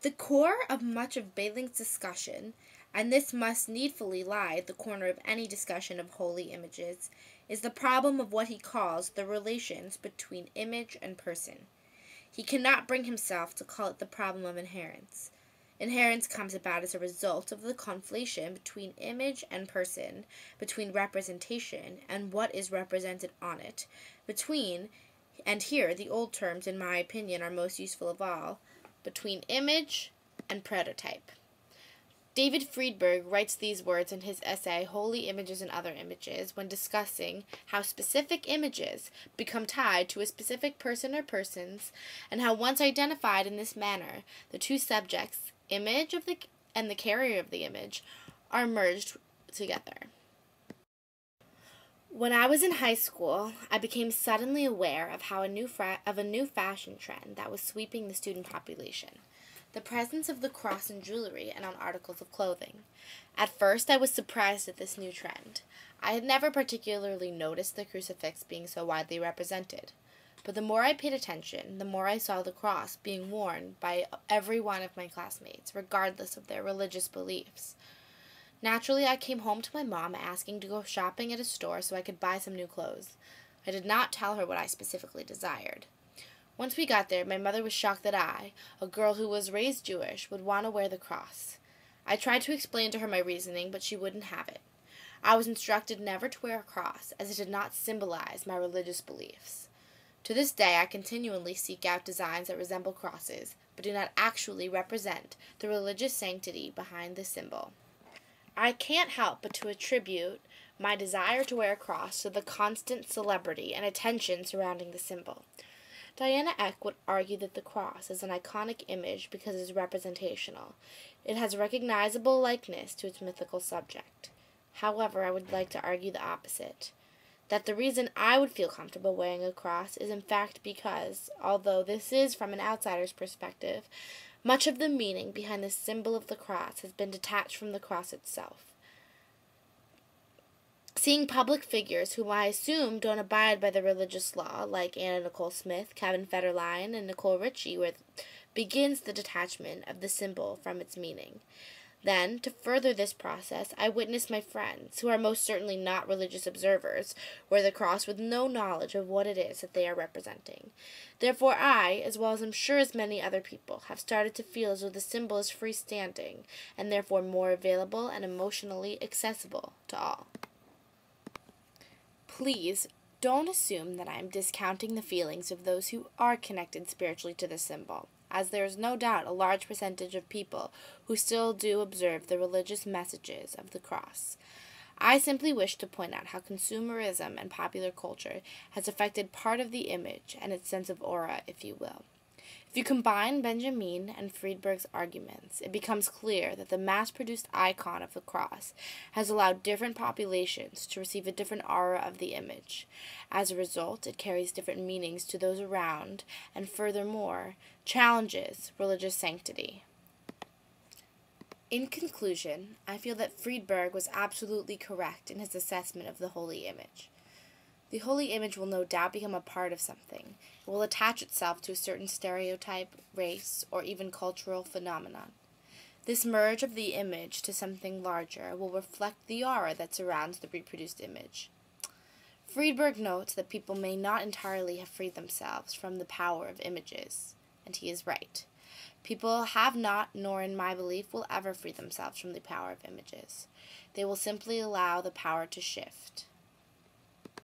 The core of much of Bailing's discussion, and this must needfully lie at the corner of any discussion of holy images, is the problem of what he calls the relations between image and person. He cannot bring himself to call it the problem of inherence. Inherence comes about as a result of the conflation between image and person, between representation and what is represented on it, between, and here the old terms in my opinion are most useful of all, between image and prototype. David Friedberg writes these words in his essay Holy Images and Other Images when discussing how specific images become tied to a specific person or persons, and how once identified in this manner, the two subjects, image and the carrier of the image, are merged together. When I was in high school, I became suddenly aware of how a new fashion trend that was sweeping the student population: the presence of the cross in jewelry and on articles of clothing. At first, I was surprised at this new trend. I had never particularly noticed the crucifix being so widely represented. But the more I paid attention, the more I saw the cross being worn by every one of my classmates, regardless of their religious beliefs. Naturally, I came home to my mom asking to go shopping at a store so I could buy some new clothes. I did not tell her what I specifically desired. Once we got there, my mother was shocked that I, a girl who was raised Jewish, would want to wear the cross. I tried to explain to her my reasoning, but she wouldn't have it. I was instructed never to wear a cross, as it did not symbolize my religious beliefs. To this day, I continually seek out designs that resemble crosses, but do not actually represent the religious sanctity behind the symbol. I can't help but to attribute my desire to wear a cross to the constant celebrity and attention surrounding the symbol. Diana Eck would argue that the cross is an iconic image because it is representational. It has recognizable likeness to its mythical subject. However, I would like to argue the opposite, that the reason I would feel comfortable wearing a cross is in fact because, although this is from an outsider's perspective, much of the meaning behind the symbol of the cross has been detached from the cross itself. Seeing public figures whom I assume don't abide by the religious law, like Anna Nicole Smith, Kevin Federline, and Nicole Richie, where begins the detachment of the symbol from its meaning. Then, to further this process, I witnessed my friends, who are most certainly not religious observers, wear the cross with no knowledge of what it is that they are representing. Therefore I, as well as I'm sure as many other people, have started to feel as though the symbol is freestanding, and therefore more available and emotionally accessible to all. Please, don't assume that I am discounting the feelings of those who are connected spiritually to the symbol, as there is no doubt a large percentage of people who still do observe the religious messages of the cross. I simply wish to point out how consumerism and popular culture has affected part of the image and its sense of aura, if you will. If you combine Benjamin and Friedberg's arguments, it becomes clear that the mass-produced icon of the cross has allowed different populations to receive a different aura of the image. As a result, it carries different meanings to those around, and furthermore, challenges religious sanctity. In conclusion, I feel that Friedberg was absolutely correct in his assessment of the holy image. The holy image will no doubt become a part of something. It will attach itself to a certain stereotype, race, or even cultural phenomenon. This merge of the image to something larger will reflect the aura that surrounds the reproduced image. Friedberg notes that people may not entirely have freed themselves from the power of images, and he is right. People have not, nor in my belief will ever free themselves from the power of images. They will simply allow the power to shift.